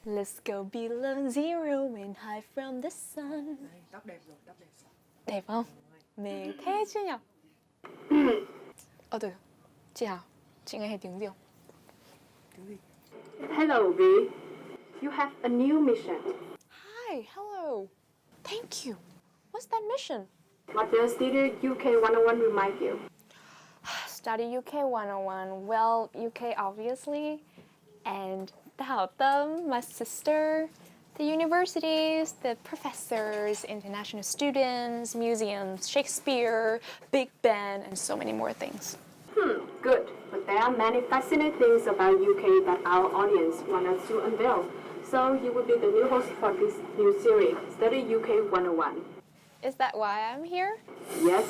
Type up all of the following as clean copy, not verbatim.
Let's go below zero and hide from the sun. Tóc đẹp rồi, tóc đẹp rồi. Đẹp không? Mê thế chứ nhở? Từ chị Hảo, chị nghe thấy tiếng gì không? Tiếng gì? Hello, V. You have a new mission. Hi, hello. Thank you. What's that mission? What does StudyUK101 remind you? Study UK 101. Well, UK obviously. And Đào Tâm, my sister, the universities, the professors, international students, museums, Shakespeare, Big Ben, and so many more things. Good. But there are many fascinating things about UK that our audience want us to unveil. So you will be the new host for this new series, StudyUK101. Is that why I'm here? Yes.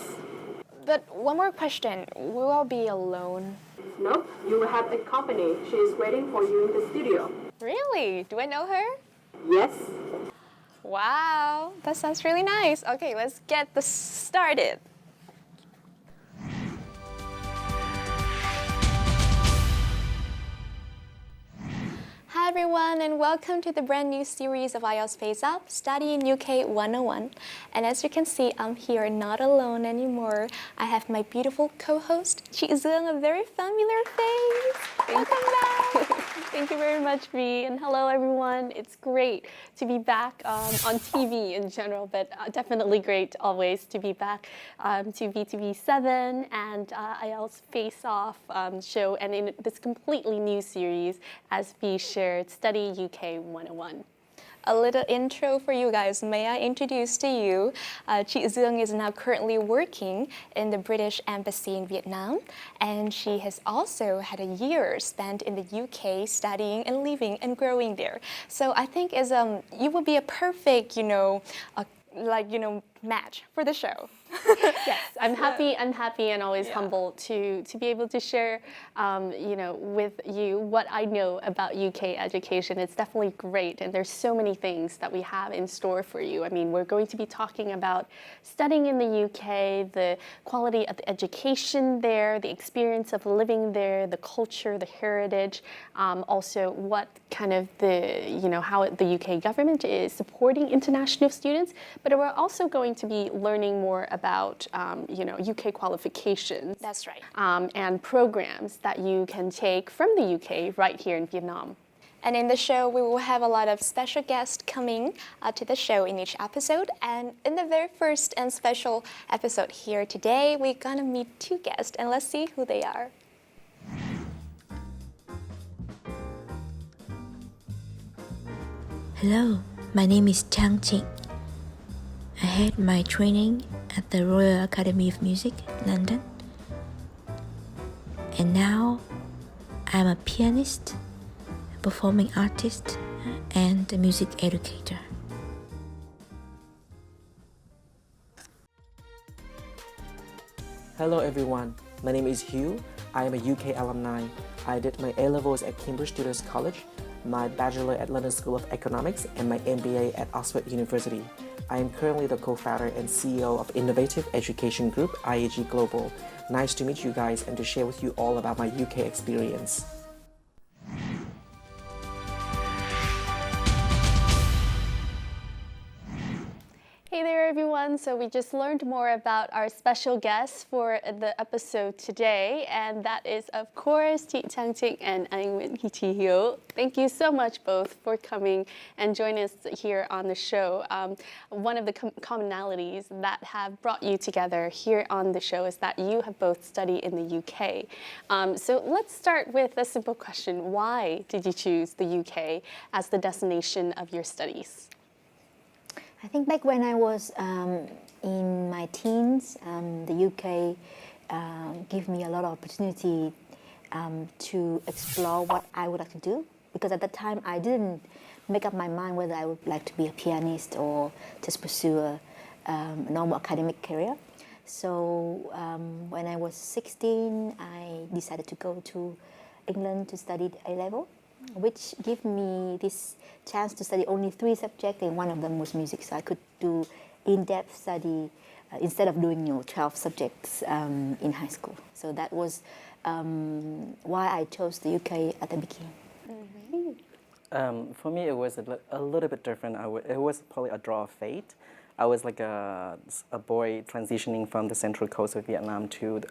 But one more question. Will I be alone? Nope. You will have a company. She is waiting for you in the studio. Really? Do I know her? Yes. Wow, that sounds really nice. Okay, let's get this started. Hi everyone, and welcome to the brand new series of IELTS Face Up, Studying UK 101. And as you can see, I'm here not alone anymore. I have my beautiful co-host, Chị Dương, a very familiar face. Welcome back. Thank you very much, V, and hello everyone. It's great to be back on TV in general, but definitely great always to be back to VTV7 and IELTS Face Off show, and in this completely new series as V shared Study UK 101. A little intro for you guys. May I introduce to you, Chị Dương is now currently working in the British Embassy in Vietnam, and she has also had a year spent in the UK studying and living and growing there. So I think as you would be a perfect, match for the show. Yes, I'm happy and always humbled to be able to share, with you what I know about UK education. It's definitely great, and there's so many things that we have in store for you. I mean, we're going to be talking about studying in the UK, the quality of the education there, the experience of living there, the culture, the heritage, also what kind of how the UK government is supporting international students. But we're also going to be learning more about UK qualifications. That's right. And programs that you can take from the UK right here in Vietnam. And in the show, we will have a lot of special guests coming to the show in each episode. And in the very first and special episode here today, we're gonna meet two guests, and let's see who they are. Hello, my name is Trang Trịnh. I had my training at the Royal Academy of Music, London. And now I'm a pianist, a performing artist, and a music educator. Hello everyone, my name is Hugh. I am a UK alumni. I did my A-levels at Cambridge Students' College, my Bachelor at London School of Economics, and my MBA at Oxford University. I am currently the co-founder and CEO of Innovative Education Group, IAG Global. Nice to meet you guys and to share with you all about my UK experience. Hey there everyone, so we just learned more about our special guests for the episode today, and that is of course Chị Trang Trịnh and Anh Nguyễn Chí Hiếu. Thank you so much both for coming and joining us here on the show. One of the commonalities that have brought you together here on the show is that you have both studied in the UK. So let's start with a simple question. Why did you choose the UK as the destination of your studies? I think back when I was in my teens, the UK gave me a lot of opportunity to explore what I would like to do. Because at that time, I didn't make up my mind whether I would like to be a pianist or just pursue a normal academic career. So when I was 16, I decided to go to England to study A-level, which gave me this chance to study only 3 subjects, and one of them was music. So I could do in-depth study instead of doing 12 subjects in high school. So that was why I chose the UK at the beginning. Mm-hmm. For me, it was a little bit different. It was probably a draw of fate. I was like a boy transitioning from the central coast of Vietnam to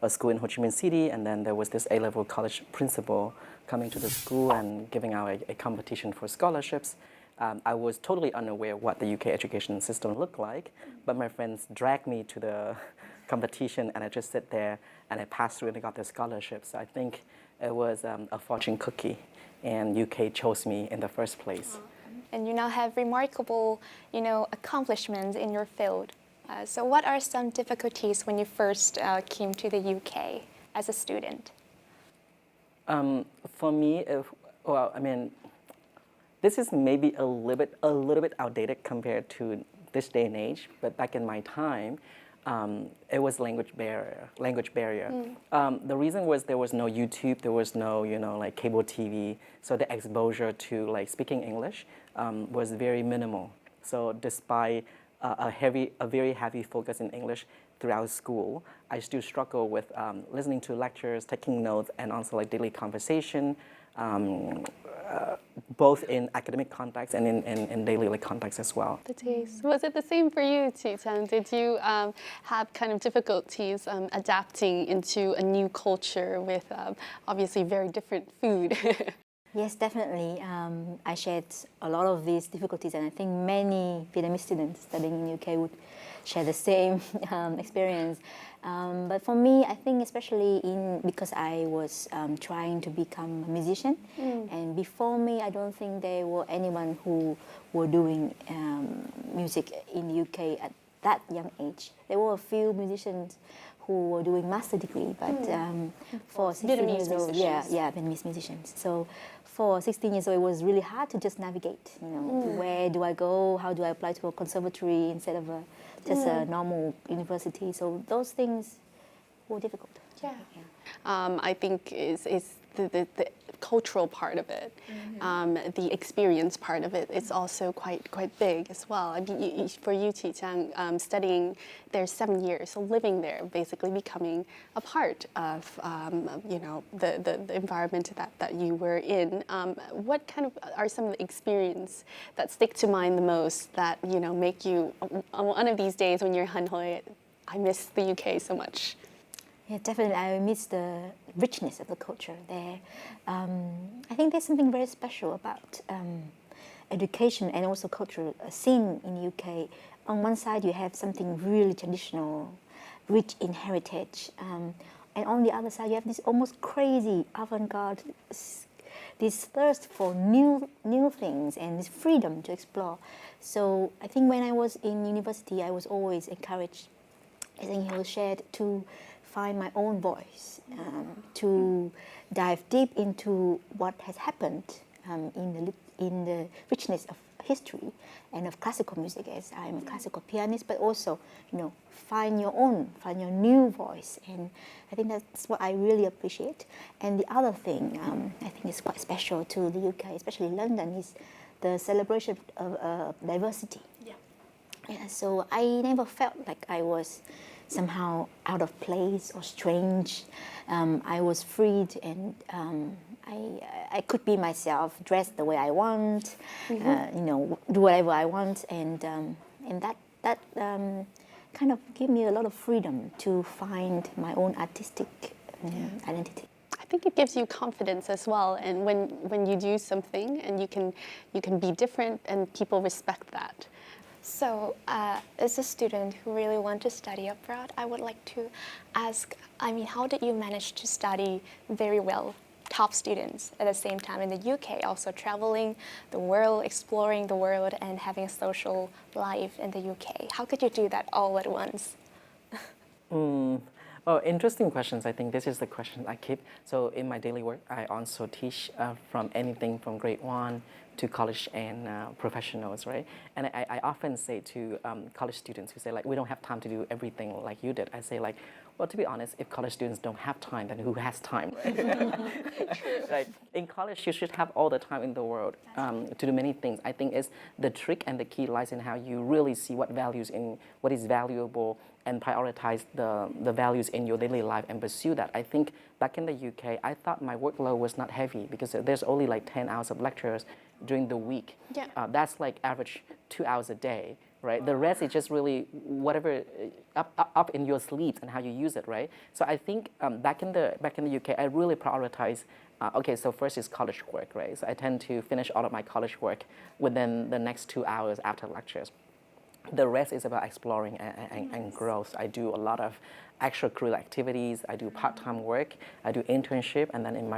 a school in Ho Chi Minh City, and then there was this A-level college principal coming to the school and giving out a competition for scholarships. I was totally unaware what the UK education system looked like, but my friends dragged me to the competition, and I just sit there and I passed through and I got the scholarship. So I think it was a fortune cookie, and UK chose me in the first place. And you now have remarkable, accomplishments in your field. So what are some difficulties when you first came to the UK as a student? For me, this is maybe a little bit outdated compared to this day and age. But back in my time, it was language barrier. The reason was there was no YouTube, there was no like cable TV, so the exposure to like speaking English was very minimal. So despite a very heavy focus in English throughout school, I still struggle with listening to lectures, taking notes, and also like daily conversation, both in academic context and in daily like context as well. The taste. Was it the same for you, Chị Trang? Did you have kind of difficulties adapting into a new culture with obviously very different food? Yes, definitely. I shared a lot of these difficulties, and I think many Vietnamese students studying in UK would share the same experience. But for me, I think especially because I was trying to become a musician, and before me, I don't think there were anyone who were doing music in the UK at that young age. There were a few musicians who were doing master degree, but for 16 years old, Vietnamese musicians. So for 16 years old, it was really hard to just navigate. Where do I go? How do I apply to a conservatory instead of just a normal university? So those things were difficult. Yeah. I think is the cultural part of it, the experience part of it is also quite big as well. I mean, for you, Chị Trang, studying there 7 years, so living there, basically becoming a part of the environment that you were in. What kind of are some of the experience that stick to mind the most that make you one of these days when you're Hanoi, I miss the UK so much? Yeah, definitely. I miss the richness of the culture there. I think there's something very special about education and also cultural scene in the UK. On one side, you have something really traditional, rich in heritage, and on the other side, you have this almost crazy avant-garde, this thirst for new things and this freedom to explore. So I think when I was in university, I was always encouraged, I think he shared, to find my own voice, to dive deep into what has happened in the richness of history and of classical music, as I'm a classical pianist, but also, find your new voice. And I think that's what I really appreciate. And the other thing I think is quite special to the UK, especially London, is the celebration of diversity. Yeah, so I never felt like I was somehow out of place or strange. I was freed, and I could be myself, dress the way I want, do whatever I want, and that kind of gave me a lot of freedom to find my own artistic identity. I think it gives you confidence as well, and when you do something and you can be different, and people respect that. So, as a student who really want to study abroad, I would like to ask, how did you manage to study very well, top students, at the same time in the UK, also traveling the world, exploring the world, and having a social life in the UK? How could you do that all at once? Well, interesting questions. I think this is the question I keep. So in my daily work, I also teach from anything from grade 1 to college and professionals, right? And I often say to college students who say, like, we don't have time to do everything like you did. I say, like, Well, to be honest, if college students don't have time, then who has time, right? Right. In college, you should have all the time in the world to do many things. I think it's the trick and the key lies in how you really see what is valuable and prioritize the values in your daily life and pursue that. I think back in the UK, I thought my workload was not heavy because there's only like 10 hours of lectures during the week. Yeah. That's like average 2 hours a day, right? The rest is just really whatever up in your sleeves and how you use it, right? So I think back in the UK, I really prioritize. Okay, so first is college work, right? So I tend to finish all of my college work within the next 2 hours after lectures. The rest is about exploring and growth. I do a lot of extracurricular activities. I do part-time work. I do internship, and then in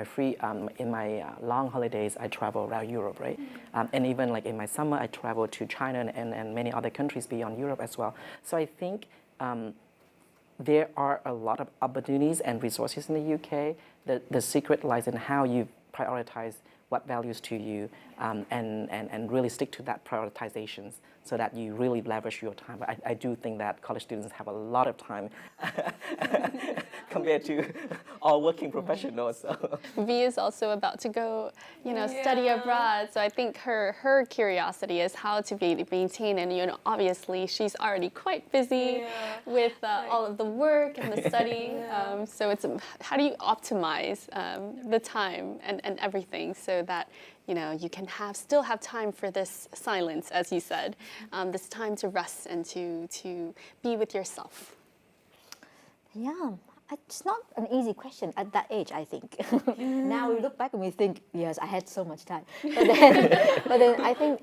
my long holidays, I travel around Europe, right? And even like in my summer, I travel to China and many other countries beyond Europe as well. So I think there are a lot of opportunities and resources in the UK. The secret lies in how you prioritize what values to you and really stick to that prioritizations so that you really leverage your time. But I do think that college students have a lot of time compared to all working professionals. So. V is also about to go, study abroad. So I think her curiosity is how to maintain, and obviously she's already quite busy with all of the work and the studying. So it's how do you optimize the time and everything so that you can still have time for this silence, as you said, this time to rest and to be with yourself. Yeah, it's not an easy question at that age, I think. Now we look back and we think, yes, I had so much time. But then I think,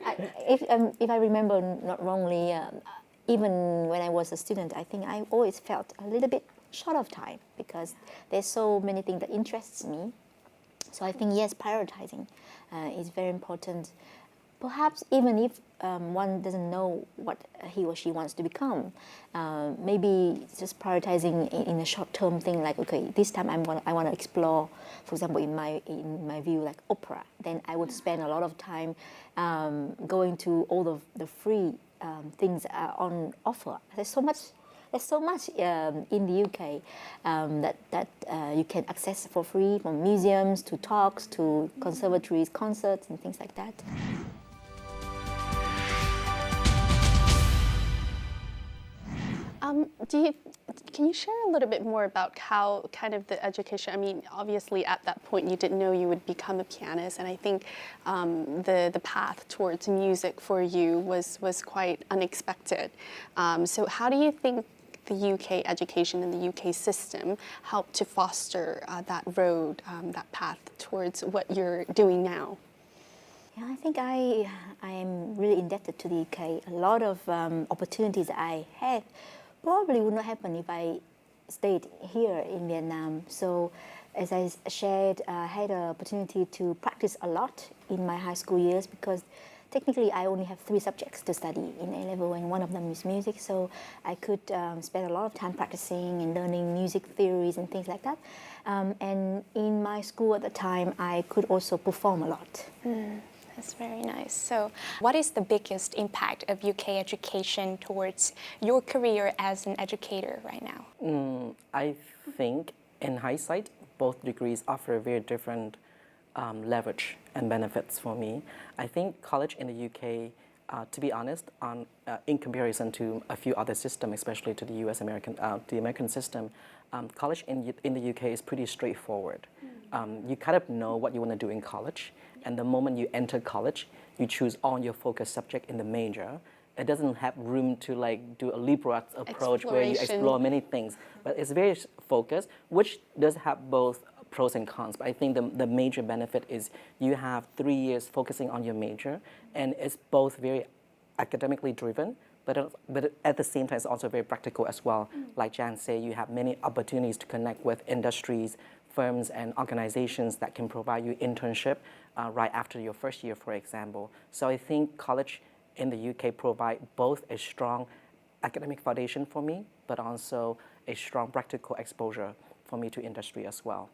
if I remember not wrongly, even when I was a student, I think I always felt a little bit short of time because there's so many things that interests me. So I think, yes, prioritizing is very important. Perhaps even if one doesn't know what he or she wants to become, maybe just prioritizing in a short-term thing like, okay, this time I want to explore, for example, in my view, like opera. Then I would spend a lot of time going to all of the free things that are on offer. There's so much in the UK that you can access for free, from museums to talks to conservatories, concerts, and things like that. Can you share a little bit more about how kind of the education, I mean, obviously at that point you didn't know you would become a pianist, and I think the path towards music for you was quite unexpected. So how do you think the UK education and the UK system helped to foster that road, that path towards what you're doing now? Yeah, I think I am really indebted to the UK. A lot of opportunities I had probably would not happen if I stayed here in Vietnam. So as I shared, I had an opportunity to practice a lot in my high school years because technically I only have 3 subjects to study in A-level, and one of them is music. So I could spend a lot of time practicing and learning music theories and things like that. And in my school at the time, I could also perform a lot. That's very nice. So what is the biggest impact of UK education towards your career as an educator right now? I think, in hindsight, both degrees offer very different leverage and benefits for me. I think college in the UK, to be honest, in comparison to a few other systems, especially to the the American system, college in the UK is pretty straightforward. You kind of know what you want to do in college, and the moment you enter college, you choose on your focus subject in the major. It doesn't have room to do a liberal approach where you explore many things, but it's very focused, which does have both pros and cons. But I think the major benefit is you have 3 years focusing on your major, and it's both very academically driven, but at the same time, it's also very practical as well. Like Jan said, you have many opportunities to connect with industries, firms, and organizations that can provide you internship right after your first year, for example. So I think college in the UK provide both a strong academic foundation for me, but also a strong practical exposure for me to industry as well.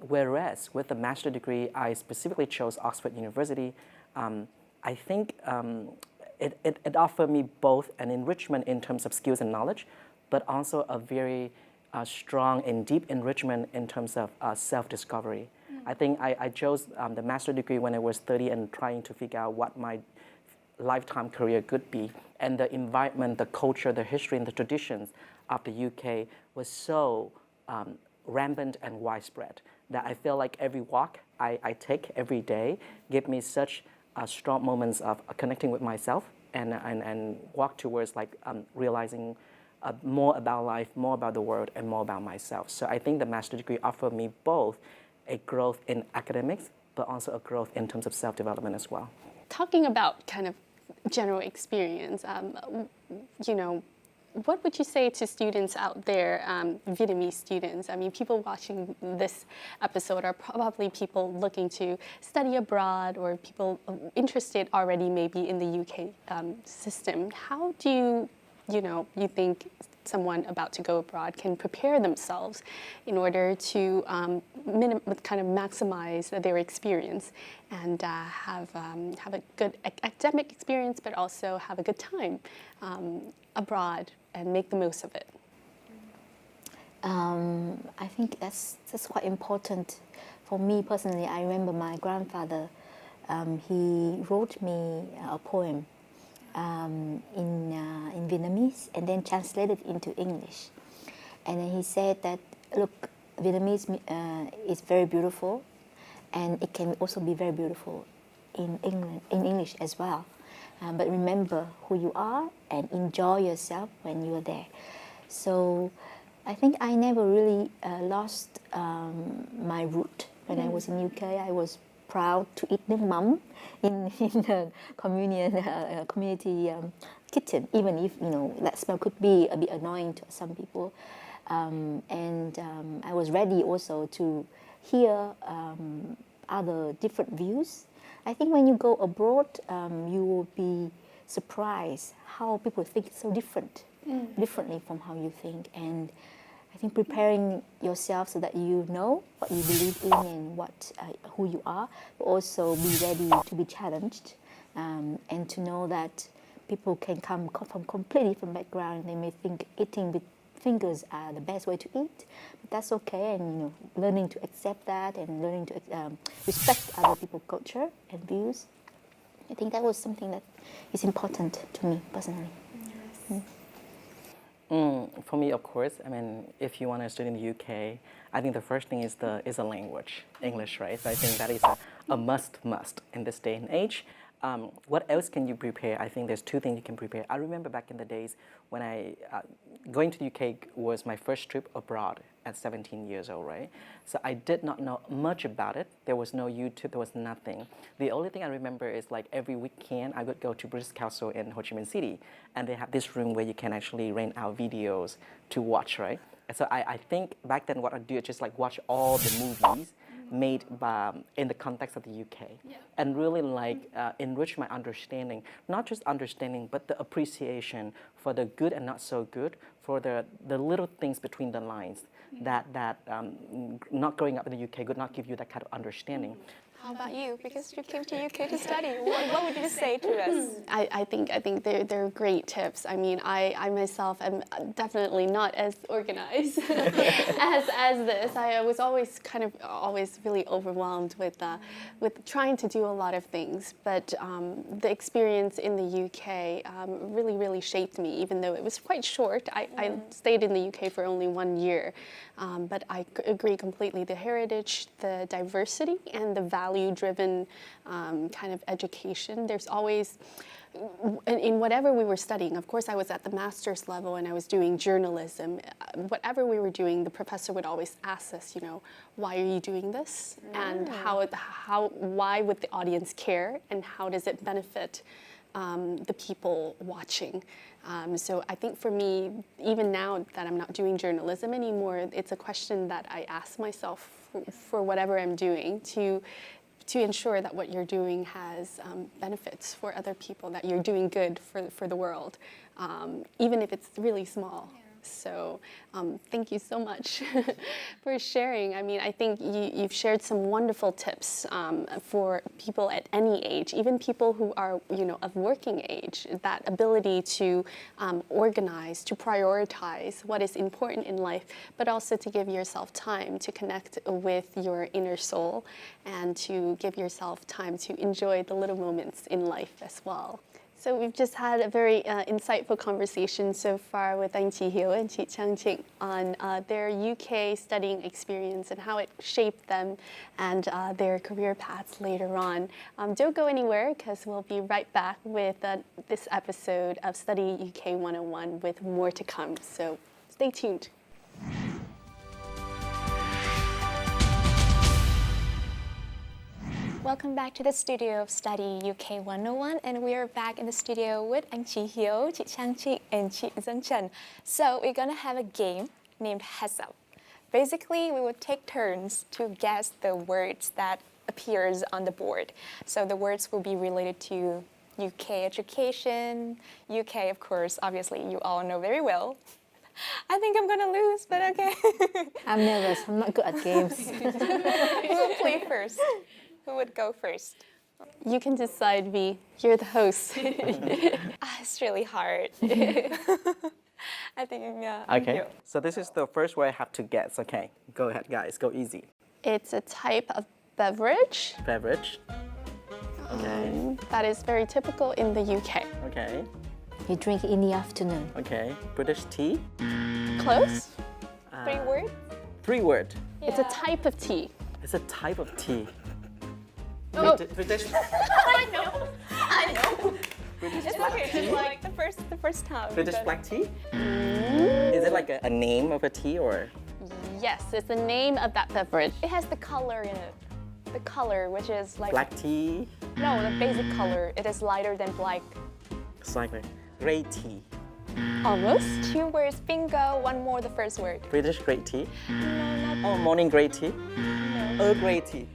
Whereas with the master's degree, I specifically chose Oxford University. I think it offered me both an enrichment in terms of skills and knowledge, but also a very strong and deep enrichment in terms of self-discovery. I think I chose the master's degree when I was 30 and trying to figure out what my lifetime career could be. And the environment, the culture, the history, and the traditions of the UK was so rampant and widespread that I feel like every walk I take every day give me such strong moments of connecting with myself and walk towards like realizing more about life, more about the world, and more about myself. So I think the master's degree offered me both a growth in academics, but also a growth in terms of self-development as well. Talking about kind of general experience, you know, what would you say to students out there, Vietnamese students? I mean, people watching this episode are probably people looking to study abroad or people interested already maybe in the UK system. How do you think someone about to go abroad can prepare themselves in order to kind of maximize their experience and have a good academic experience, but also have a good time abroad and make the most of it? I think that's quite important. For me personally, I remember my grandfather, he wrote me a poem in Vietnamese and then translated into English. And then he said that, look, Vietnamese is very beautiful, and it can also be very beautiful in English as well. But remember who you are and enjoy yourself when you are there. So I think I never really lost my root. When I was in UK, I was proud to eat nước mắm in the community kitchen, even if that smell could be a bit annoying to some people. And I was ready also to hear other different views. I think when you go abroad, you will be surprised how people think so differently from how you think. And I think preparing yourself so that you know what you believe in and who you are, but also be ready to be challenged, and to know that people can come from completely different background. They may think eating with fingers are the best way to eat, but that's okay. And learning to accept that and learning to respect other people's culture and views. I think that was something that is important to me personally. Yes. For me, of course, I mean, if you want to study in the UK, I think the first thing is a language, English, right? So I think that is a must in this day and age. What else can you prepare? I think there's two things you can prepare. I remember back in the days when going to the UK was my first trip abroad at 17 years old, right? So I did not know much about it. There was no YouTube, there was nothing. The only thing I remember is like every weekend I would go to British Council in Ho Chi Minh City, and they have this room where you can actually rent out videos to watch, right? And so I think back then what I do is just like watch all the movies made in the context of the UK, and really enrich my understanding, not just understanding, but the appreciation for the good and not so good, for the little things between the lines that not growing up in the UK could not give you that kind of understanding. How about you? Because you came to UK to study. What would you say to us? I think they're great tips. I mean, I myself am definitely not as organized as this. I was always really overwhelmed with trying to do a lot of things. But the experience in the UK really shaped me, even though it was quite short. I stayed in the UK for only 1 year. But I agree completely. The heritage, the diversity, and the value-driven kind of education. There's always, in whatever we were studying, of course I was at the master's level and I was doing journalism. Whatever we were doing, the professor would always ask us, why are you doing this? And why would the audience care? And how does it benefit the people watching? So I think for me, even now that I'm not doing journalism anymore, it's a question that I ask myself for whatever I'm doing to ensure that what you're doing has benefits for other people, that you're doing good for the world, even if it's really small. So thank you so much for sharing. I mean, I think you've shared some wonderful tips for people at any age, even people who are, of working age, that ability to organize, to prioritize what is important in life, but also to give yourself time to connect with your inner soul and to give yourself time to enjoy the little moments in life as well. So we've just had a very insightful conversation so far with Anh Chí Hiếu and Chị Trang Trịnh on their UK studying experience and how it shaped them and their career paths later on. Don't go anywhere because we'll be right back with this episode of Study UK 101 with more to come. So stay tuned. Welcome back to the studio of Study UK 101, and we are back in the studio with Anh Chí Hiếu, Chị Trang Trịnh, and Chị Trang Trịnh. So we're gonna have a game named Heads Up. Basically, we would take turns to guess the words that appears on the board. So the words will be related to UK education, UK, of course, obviously you all know very well. I think I'm gonna lose, but okay. I'm nervous. I'm not good at games. Who will play first? Who would go first? You can decide, V. You're the host. It's really hard. I think, yeah. Okay, so this is the first word I have to guess. Okay, go ahead, guys, go easy. It's a type of beverage Beverage. Okay, that is very typical in the UK. okay, You drink it in the afternoon. okay. British tea. Close? 3 words? 3 word. It's a type of tea. It's a type of tea. Oh. British. I know. British It's black okay, tea. just like the first time. British but- black tea. Is it like a name of a tea or? Yes, it's the name of that beverage. It has the color in it. The color, which is like... Black tea. No, the basic color. It is lighter than black. It's like grey tea. Almost. 2 words, bingo. 1 more, the first word. British grey tea. No, not Oh, morning grey tea. Earl grey tea.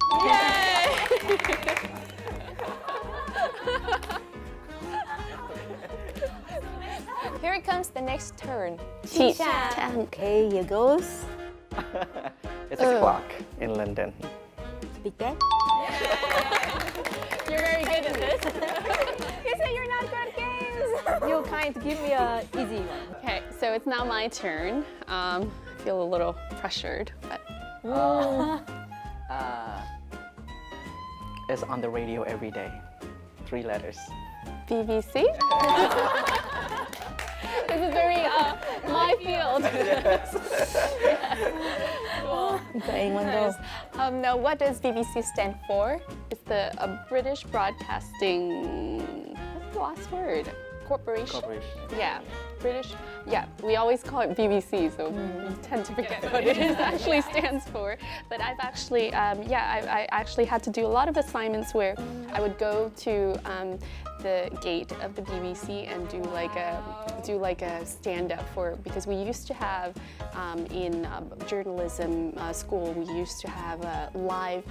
Here it comes, the next turn. Chị Trang. Okay, here goes. It's a clock in London. Big Ben. You're very good at this. You say you're not good at games. You kind to give me a easy one. Okay, so it's now my turn. I feel a little pressured, but It's on the radio every day. 3 letters. BBC? This is very my field. Got anyone go? No, what does BBC stand for? It's the British Broadcasting. What's the last word? Corporation. Corporation. Yeah, British. Yeah, we always call it BBC, so we tend to forget what it actually stands for. But I've actually, I actually had to do a lot of assignments where I would go to the gate of the BBC and do like a stand-up for, because we used to have in journalism school, we used to have a live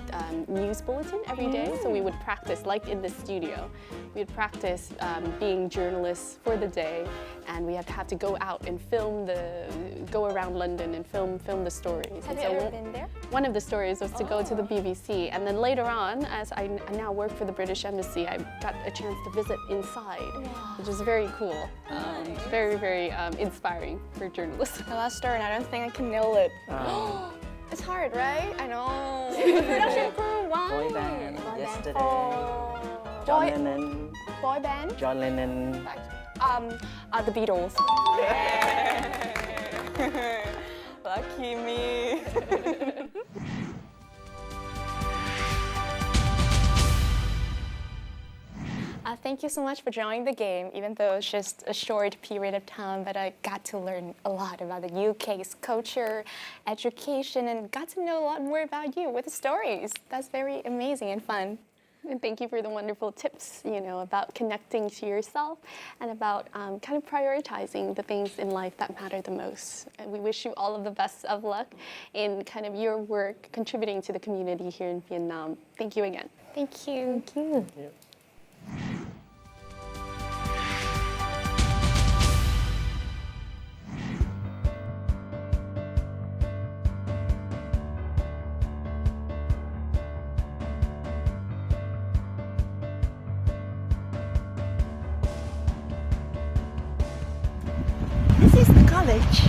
news bulletin every day. So we would practice, like in the studio, we would practice being journalists for the day, and we had to have to go out and go around London and film the stories. Have And you so ever been there? one of the stories was to go to the BBC, and then later on, as I now work for the British Embassy, I got a chance to visit inside, which is very cool. Very, very inspiring for journalists. The last turn, I don't think I can nail it. It's hard, right? I know. Production crew, wow. Boy band. Yesterday. Boy- John Lennon. Boy band? John Lennon. The Beatles. Lucky me. Thank you so much for joining the game, even though it's just a short period of time, but I got to learn a lot about the UK's culture, education, and got to know a lot more about you with the stories. That's very amazing and fun. And thank you for the wonderful tips, about connecting to yourself and about kind of prioritizing the things in life that matter the most. And we wish you all of the best of luck in kind of your work contributing to the community here in Vietnam. Thank you again. Thank you. Thank you. Yeah. college.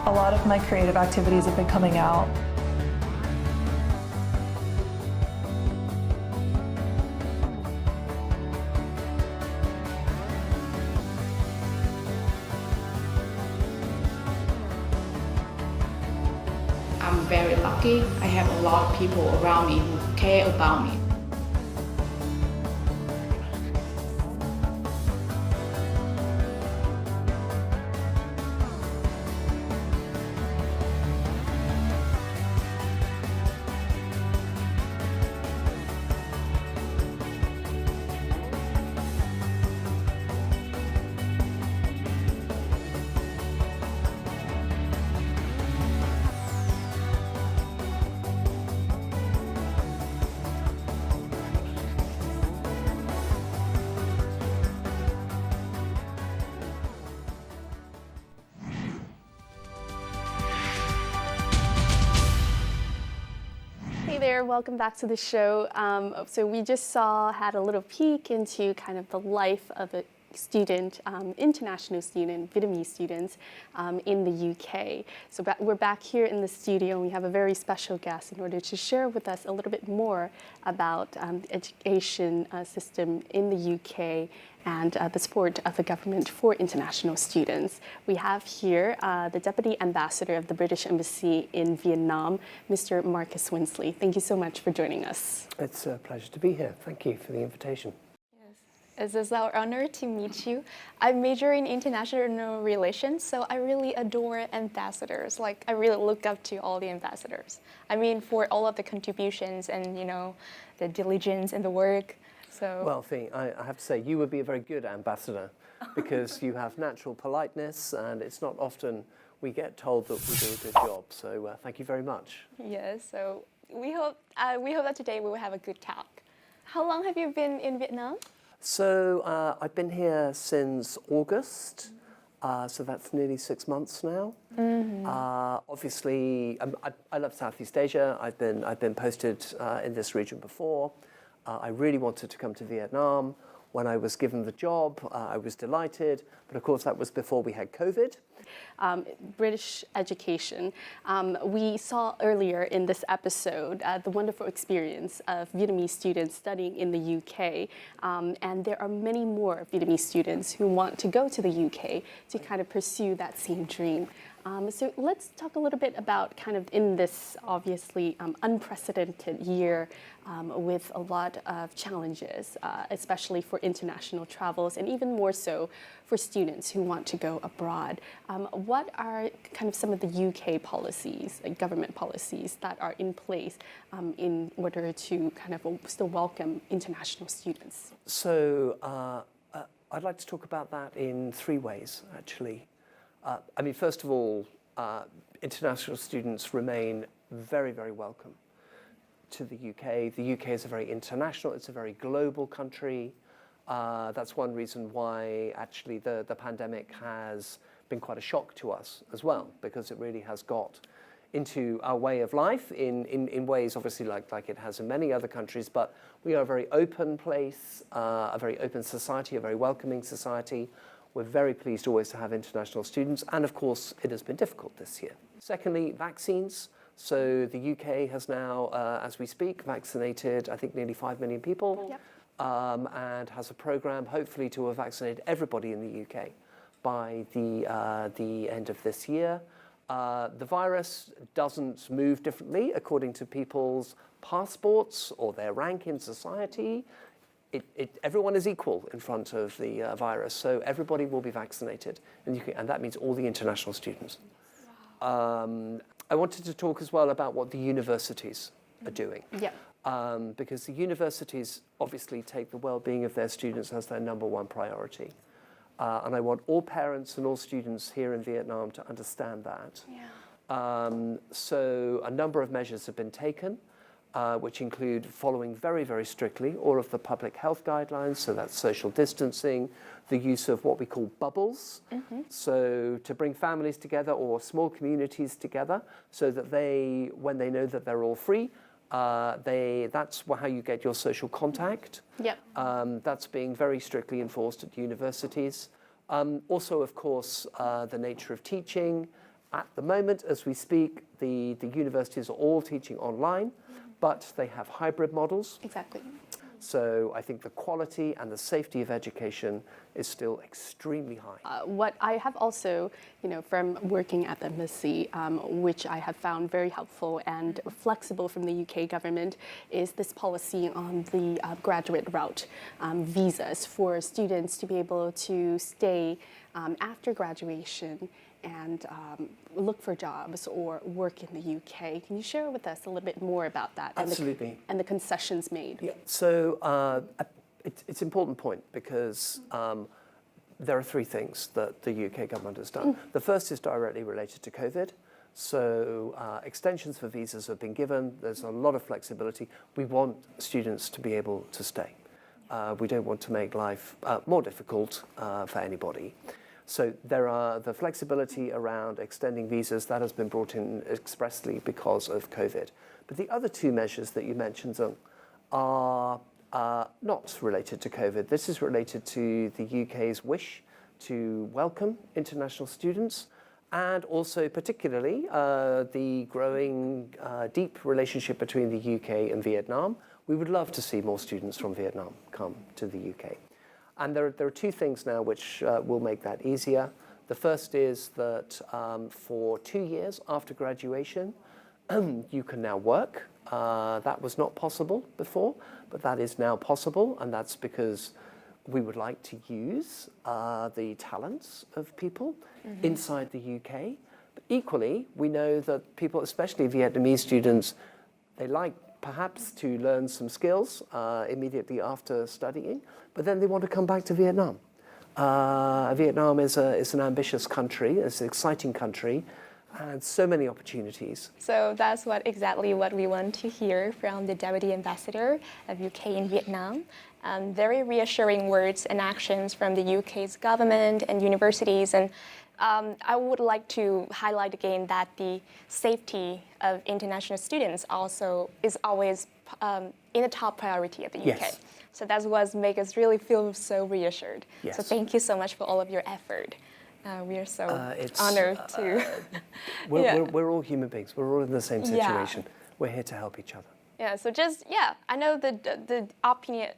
A lot of my creative activities have been coming out. I'm very lucky. I have a lot of people around me who care about me. Hey there, welcome back to the show. So we just had a little peek into kind of the life of a student, international student, Vietnamese students in the UK. So we're back here in the studio and we have a very special guest in order to share with us a little bit more about the education system in the UK and the support of the government for international students. We have here the Deputy Ambassador of the British Embassy in Vietnam, Mr. Marcus Winsley. Thank you so much for joining us. It's a pleasure to be here. Thank you for the invitation. It's our honor to meet you. I major in international relations, so I really adore ambassadors. Like, I really look up to all the ambassadors. I mean, for all of the contributions and, you know, the diligence and the work. So. Well, Fee, I have to say, you would be a very good ambassador because you have natural politeness and it's not often we get told that we do a good job. So thank you very much. Yes, so we hope that today we will have a good talk. How long have you been in Vietnam? So I've been here since August, so that's nearly 6 months now. Mm-hmm. Obviously, I love Southeast Asia. I've been posted in this region before. I really wanted to come to Vietnam. When I was given the job, I was delighted, but of course that was before we had COVID. British education. We saw earlier in this episode the wonderful experience of Vietnamese students studying in the UK, and there are many more Vietnamese students who want to go to the UK to kind of pursue that same dream. So let's talk a little bit about kind of in this obviously unprecedented year with a lot of challenges, especially for international travels and even more so for students who want to go abroad. What are kind of some of the UK policies, government policies that are in place in order to kind of still welcome international students? So I'd like to talk about that in 3 ways, actually. I mean, first of all, international students remain very, very welcome to the UK. The UK is a very international, it's a very global country. That's one reason why actually the pandemic has been quite a shock to us as well, because it really has got into our way of life in ways obviously like it has in many other countries, but we are a very open place, a very open society, a very welcoming society. We're very pleased always to have international students, and of course it has been difficult this year. Secondly, vaccines. So the UK has now, as we speak, vaccinated I think nearly 5 million people. Yep. And has a program hopefully to have vaccinated everybody in the UK by the end of this year. The virus doesn't move differently according to people's passports or their rank in society. Everyone is equal in front of the virus, so everybody will be vaccinated, and that means all the international students. Wow. I wanted to talk as well about what the universities are doing. Yeah. Because the universities obviously take the well-being of their students as their #1 priority. And I want all parents and all students here in Vietnam to understand that. Yeah. So a number of measures have been taken. which include following very, very strictly all of the public health guidelines, so that's social distancing, the use of what we call bubbles, so to bring families together or small communities together so that they, when they know that they're all free, that's how you get your social contact. Yep. That's being very strictly enforced at universities. Also, of course, the nature of teaching. At the moment, as we speak, the universities are all teaching online, but they have hybrid models. Exactly. So I think the quality and the safety of education is still extremely high. What I have also, from working at the embassy, which I have found very helpful and flexible from the UK government, is this policy on the graduate route visas for students to be able to stay after graduation and look for jobs or work in the UK. Can you share with us a little bit more about that? Absolutely. And the concessions made? Yeah. So it's an important point because there are three things that the UK government has done. The first is directly related to COVID. So extensions for visas have been given. There's a lot of flexibility. We want students to be able to stay. We don't want to make life more difficult for anybody. So there are the flexibility around extending visas that has been brought in expressly because of COVID. But the other two measures that you mentioned are not related to COVID. This is related to the UK's wish to welcome international students and also particularly the growing deep relationship between the UK and Vietnam. We would love to see more students from Vietnam come to the UK. And there are two things now which will make that easier. The first is that for 2 years after graduation, you can now work. That was not possible before, but that is now possible, and that's because we would like to use the talents of people inside the UK. But equally, we know that people, especially Vietnamese students, they like perhaps to learn some skills immediately after studying, but then they want to come back to Vietnam. Vietnam is an ambitious country, it's an exciting country, and so many opportunities. So that's exactly what we want to hear from the Deputy Ambassador of UK in Vietnam. Very reassuring words and actions from the UK's government and universities. And I would like to highlight again that the safety of international students also is always in the top priority at the UK. Yes. So that's what makes us really feel so reassured. Yes. So thank you so much for all of your effort. We are so honored to... We're all human beings. We're all in the same situation. We're here to help each other. Yeah, so I know the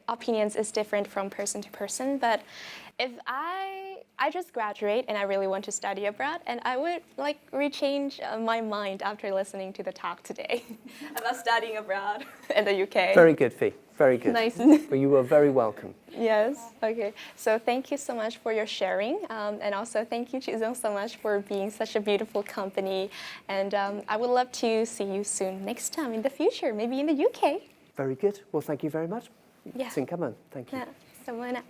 opinions is different from person to person, but if I just graduate and I really want to study abroad, and I would rechange my mind after listening to the talk today about studying abroad in the UK. Very good, Fee. Very good. Nice. But you are very welcome. Yes. Okay. So thank you so much for your sharing, and also thank you, Chị Trang, so much for being such a beautiful company. And I would love to see you soon next time in the future, maybe in the UK. Very good. Well, thank you very much. Yeah. Xin cảm ơn. Thank you. Yeah. Cảm ơn ạ.